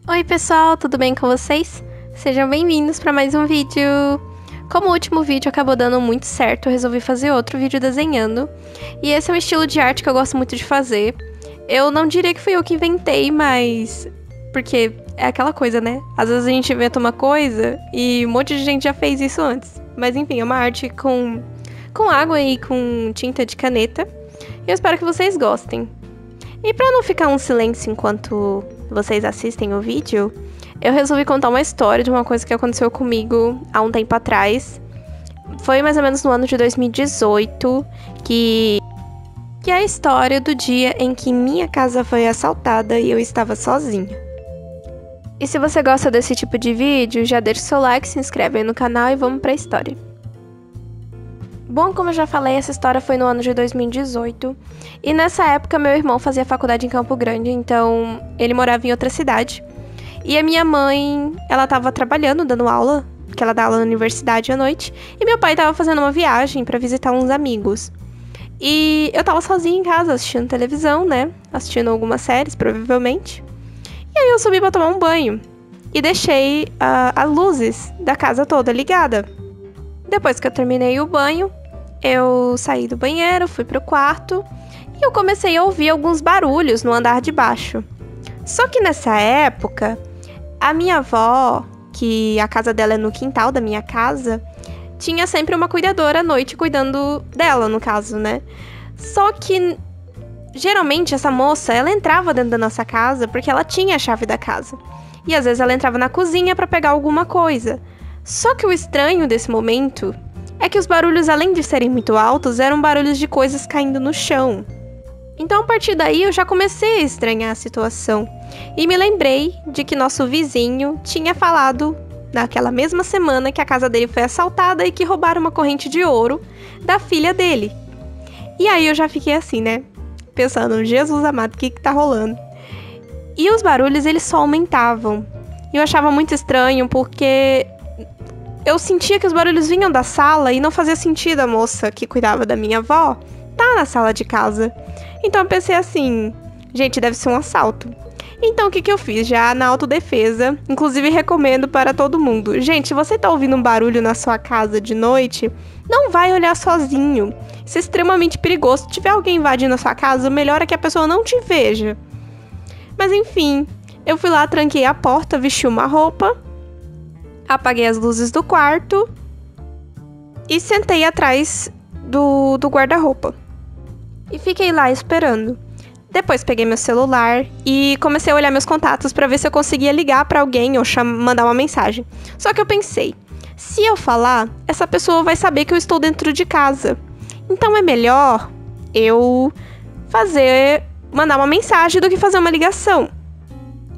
Oi pessoal, tudo bem com vocês? Sejam bem-vindos para mais um vídeo. Como o último vídeo acabou dando muito certo, eu resolvi fazer outro vídeo desenhando. E esse é um estilo de arte que eu gosto muito de fazer. Eu não diria que fui eu que inventei, mas... porque é aquela coisa, né? Às vezes a gente inventa uma coisa e um monte de gente já fez isso antes. Mas enfim, é uma arte com água e com tinta de caneta. E eu espero que vocês gostem. E para não ficar um silêncio enquanto vocês assistem o vídeo, eu resolvi contar uma história de uma coisa que aconteceu comigo há um tempo atrás. Foi mais ou menos no ano de 2018, que é a história do dia em que minha casa foi assaltada e eu estava sozinha. E se você gosta desse tipo de vídeo, já deixa o seu like, se inscreve aí no canal e vamos para a história. Bom, como eu já falei, essa história foi no ano de 2018, e nessa época meu irmão fazia faculdade em Campo Grande, então ele morava em outra cidade. E a minha mãe, ela tava trabalhando, dando aula, porque ela dá aula na universidade à noite, e meu pai tava fazendo uma viagem pra visitar uns amigos. E eu tava sozinha em casa assistindo televisão, né, assistindo algumas séries, provavelmente. E aí eu subi pra tomar um banho, e deixei as luzes da casa toda ligada. Depois que eu terminei o banho, eu saí do banheiro, fui pro quarto e eu comecei a ouvir alguns barulhos no andar de baixo. Só que nessa época, a minha avó, que a casa dela é no quintal da minha casa, tinha sempre uma cuidadora à noite cuidando dela, no caso, né? Só que, geralmente, essa moça, ela entrava dentro da nossa casa porque ela tinha a chave da casa. E às vezes ela entrava na cozinha pra pegar alguma coisa. Só que o estranho desse momento é que os barulhos, além de serem muito altos, eram barulhos de coisas caindo no chão. Então, a partir daí, eu já comecei a estranhar a situação. E me lembrei de que nosso vizinho tinha falado, naquela mesma semana, que a casa dele foi assaltada e que roubaram uma corrente de ouro da filha dele. E aí eu já fiquei assim, né? Pensando, Jesus amado, o que tá rolando? E os barulhos, eles só aumentavam. E eu achava muito estranho, porque... eu sentia que os barulhos vinham da sala e não fazia sentido a moça que cuidava da minha avó tá na sala de casa. Então eu pensei assim, gente, deve ser um assalto. Então o que eu fiz? Já na autodefesa, inclusive recomendo para todo mundo. Gente, se você tá ouvindo um barulho na sua casa de noite, não vai olhar sozinho. Isso é extremamente perigoso. Se tiver alguém invadindo a sua casa, o melhor é que a pessoa não te veja. Mas enfim, eu fui lá, tranquei a porta, vesti uma roupa, apaguei as luzes do quarto e sentei atrás do guarda-roupa. E fiquei lá esperando. Depois peguei meu celular e comecei a olhar meus contatos para ver se eu conseguia ligar para alguém ou mandar uma mensagem. Só que eu pensei, se eu falar, essa pessoa vai saber que eu estou dentro de casa. Então é melhor eu mandar uma mensagem do que fazer uma ligação.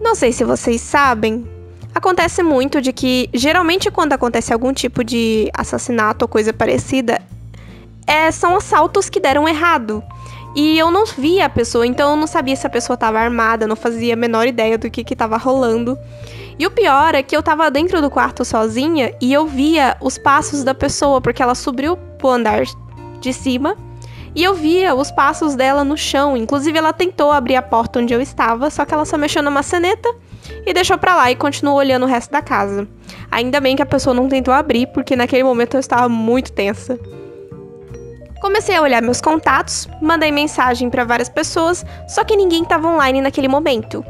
Não sei se vocês sabem, acontece muito de que, geralmente quando acontece algum tipo de assassinato ou coisa parecida, são assaltos que deram errado. E eu não via a pessoa, então eu não sabia se a pessoa estava armada, não fazia a menor ideia do que estava rolando. E o pior é que eu estava dentro do quarto sozinha e eu via os passos da pessoa, porque ela subiu pro andar de cima e eu via os passos dela no chão. Inclusive ela tentou abrir a porta onde eu estava, só que ela só mexeu na maçaneta e deixou pra lá e continuou olhando o resto da casa. Ainda bem que a pessoa não tentou abrir, porque naquele momento eu estava muito tensa. Comecei a olhar meus contatos, mandei mensagem pra várias pessoas, só que ninguém estava online naquele momento.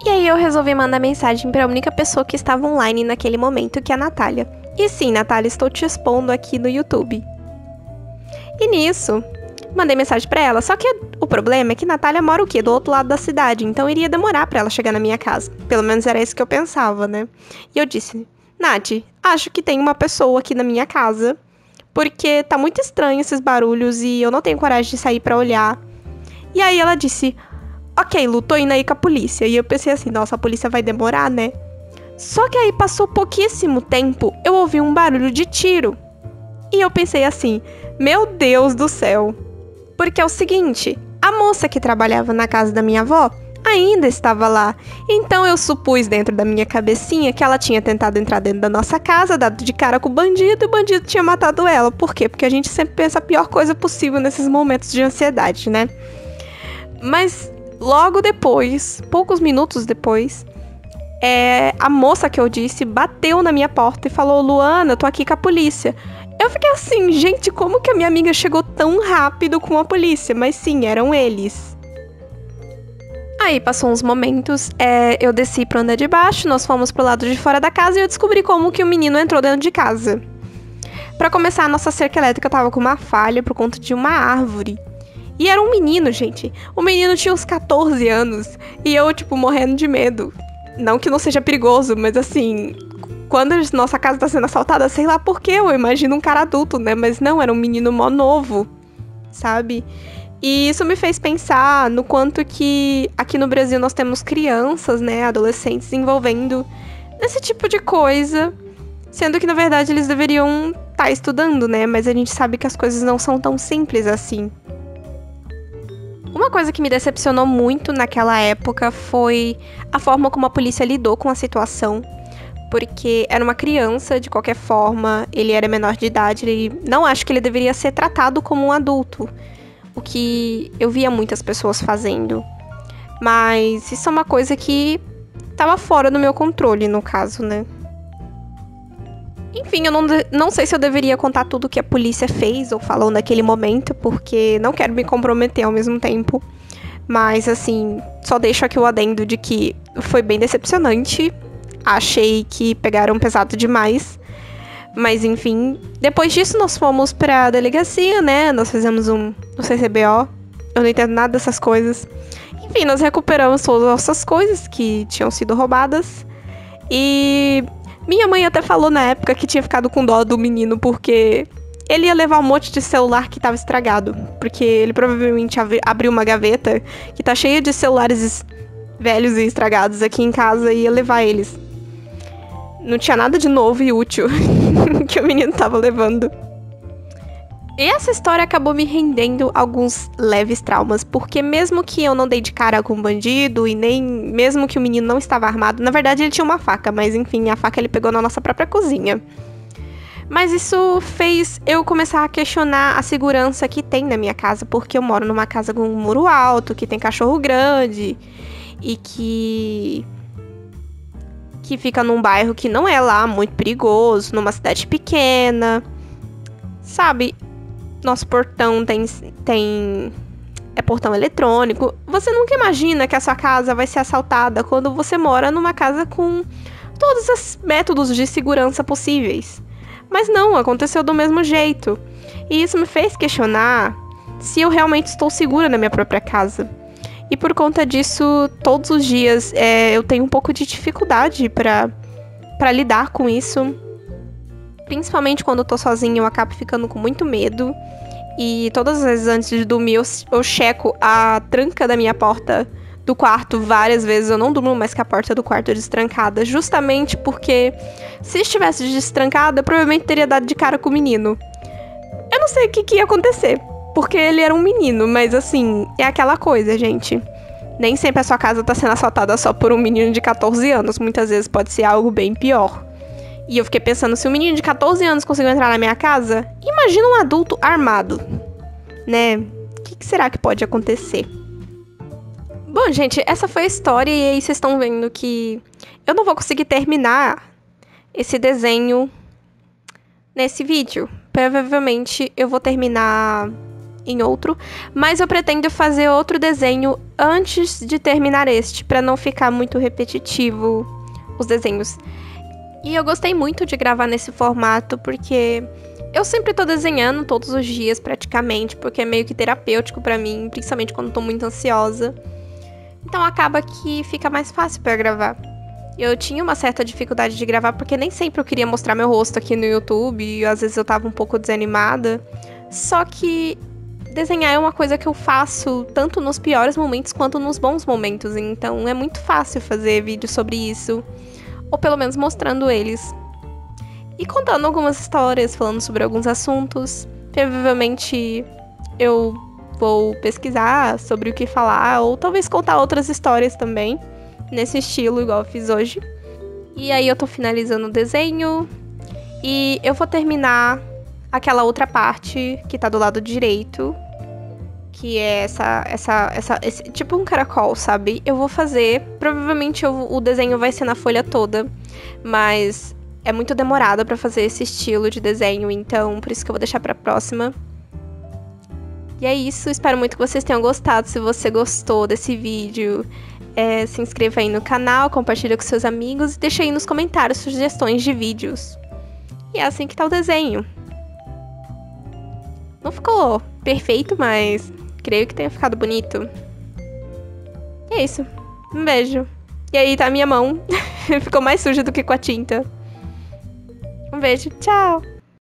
E aí eu resolvi mandar mensagem pra única pessoa que estava online naquele momento, que é a Natália. E sim, Natália, estou te expondo aqui no YouTube. E nisso, mandei mensagem pra ela, só que o problema é que Natália mora o quê? Do outro lado da cidade, então iria demorar pra ela chegar na minha casa. Pelo menos era isso que eu pensava, né? E eu disse, Nath, acho que tem uma pessoa aqui na minha casa, porque tá muito estranho esses barulhos e eu não tenho coragem de sair pra olhar. E aí ela disse, ok, Lu, tô indo aí com a polícia. E eu pensei assim, nossa, a polícia vai demorar, né? Só que aí passou pouquíssimo tempo, eu ouvi um barulho de tiro. E eu pensei assim, meu Deus do céu. Porque é o seguinte, a moça que trabalhava na casa da minha avó ainda estava lá. Então eu supus dentro da minha cabecinha que ela tinha tentado entrar dentro da nossa casa, dado de cara com o bandido, e o bandido tinha matado ela. Por quê? Porque a gente sempre pensa a pior coisa possível nesses momentos de ansiedade, né? Mas logo depois, poucos minutos depois, a moça que eu disse bateu na minha porta e falou: Luana, eu tô aqui com a polícia. Eu fiquei assim, gente, como que a minha amiga chegou tão rápido com a polícia? Mas sim, eram eles. Aí passou uns momentos, eu desci pro andar de baixo, nós fomos pro lado de fora da casa e eu descobri como que o menino entrou dentro de casa. Pra começar, a nossa cerca elétrica tava com uma falha por conta de uma árvore. E era um menino, gente. O menino tinha uns 14 anos e eu, morrendo de medo. Não que não seja perigoso, mas assim, quando a nossa casa tá sendo assaltada, sei lá por quê, eu imagino um cara adulto, né? Mas não, era um menino mó novo, sabe? E isso me fez pensar no quanto que aqui no Brasil nós temos crianças, né, adolescentes envolvendo nesse tipo de coisa, sendo que na verdade eles deveriam estar estudando, né, mas a gente sabe que as coisas não são tão simples assim. Uma coisa que me decepcionou muito naquela época foi a forma como a polícia lidou com a situação, porque era uma criança, de qualquer forma, ele era menor de idade, e não acho que ele deveria ser tratado como um adulto. O que eu via muitas pessoas fazendo. Mas isso é uma coisa que estava fora do meu controle, no caso, né? Enfim, eu não sei se eu deveria contar tudo que a polícia fez ou falou naquele momento, porque não quero me comprometer ao mesmo tempo. Mas, assim, só deixo aqui o adendo de que foi bem decepcionante. Achei que pegaram pesado demais. Mas, enfim, depois disso nós fomos pra delegacia, né? Nós fizemos um CCBO. Eu não entendo nada dessas coisas. Enfim, nós recuperamos todas as nossas coisas que tinham sido roubadas. E minha mãe até falou na época que tinha ficado com dó do menino, porque ele ia levar um monte de celular que tava estragado. Porque ele provavelmente abriu uma gaveta que tá cheia de celulares velhos e estragados aqui em casa e ia levar eles. Não tinha nada de novo e útil que o menino tava levando. E essa história acabou me rendendo alguns leves traumas, porque mesmo que eu não dei de cara com um bandido e nem mesmo que o menino não estava armado, na verdade ele tinha uma faca, mas enfim, a faca ele pegou na nossa própria cozinha. Mas isso fez eu começar a questionar a segurança que tem na minha casa, porque eu moro numa casa com um muro alto, que tem cachorro grande e que fica num bairro que não é lá muito perigoso, numa cidade pequena, sabe? Nosso portão tem portão eletrônico. Você nunca imagina que a sua casa vai ser assaltada quando você mora numa casa com todos os métodos de segurança possíveis. Mas não, aconteceu do mesmo jeito. E isso me fez questionar se eu realmente estou segura na minha própria casa. E por conta disso, todos os dias eu tenho um pouco de dificuldade pra lidar com isso. Principalmente quando eu tô sozinha, eu acabo ficando com muito medo. E todas as vezes antes de dormir, eu checo a tranca da minha porta do quarto várias vezes. Eu não durmo mais com a porta do quarto destrancada. Justamente porque se estivesse destrancada, eu provavelmente teria dado de cara com o menino. Eu não sei o que ia acontecer. Porque ele era um menino, mas assim, é aquela coisa, gente. Nem sempre a sua casa tá sendo assaltada só por um menino de 14 anos. Muitas vezes pode ser algo bem pior. E eu fiquei pensando, se um menino de 14 anos conseguiu entrar na minha casa, imagina um adulto armado, né? O que será que pode acontecer? Bom, gente, essa foi a história e aí vocês estão vendo que eu não vou conseguir terminar esse desenho nesse vídeo. Provavelmente eu vou terminar em outro, mas eu pretendo fazer outro desenho antes de terminar este, para não ficar muito repetitivo os desenhos. E eu gostei muito de gravar nesse formato, porque eu sempre tô desenhando todos os dias, praticamente, porque é meio que terapêutico pra mim, principalmente quando tô muito ansiosa. Então acaba que fica mais fácil pra gravar. Eu tinha uma certa dificuldade de gravar, porque nem sempre eu queria mostrar meu rosto aqui no YouTube, e às vezes eu tava um pouco desanimada. Só que desenhar é uma coisa que eu faço tanto nos piores momentos quanto nos bons momentos, então é muito fácil fazer vídeo sobre isso. Ou pelo menos mostrando eles. E contando algumas histórias, falando sobre alguns assuntos. Provavelmente eu vou pesquisar sobre o que falar, ou talvez contar outras histórias também, nesse estilo, igual eu fiz hoje. E aí eu tô finalizando o desenho. E eu vou terminar aquela outra parte que tá do lado direito. que é esse, tipo um caracol, sabe? Eu vou fazer, provavelmente o desenho vai ser na folha toda, mas é muito demorado pra fazer esse estilo de desenho, então por isso que eu vou deixar pra próxima. E é isso, espero muito que vocês tenham gostado. Se você gostou desse vídeo, se inscreva aí no canal, compartilha com seus amigos e deixa aí nos comentários sugestões de vídeos. E é assim que tá o desenho. Não ficou perfeito, mas creio que tenha ficado bonito. E é isso. Um beijo. E aí tá a minha mão. Ficou mais suja do que com a tinta. Um beijo. Tchau.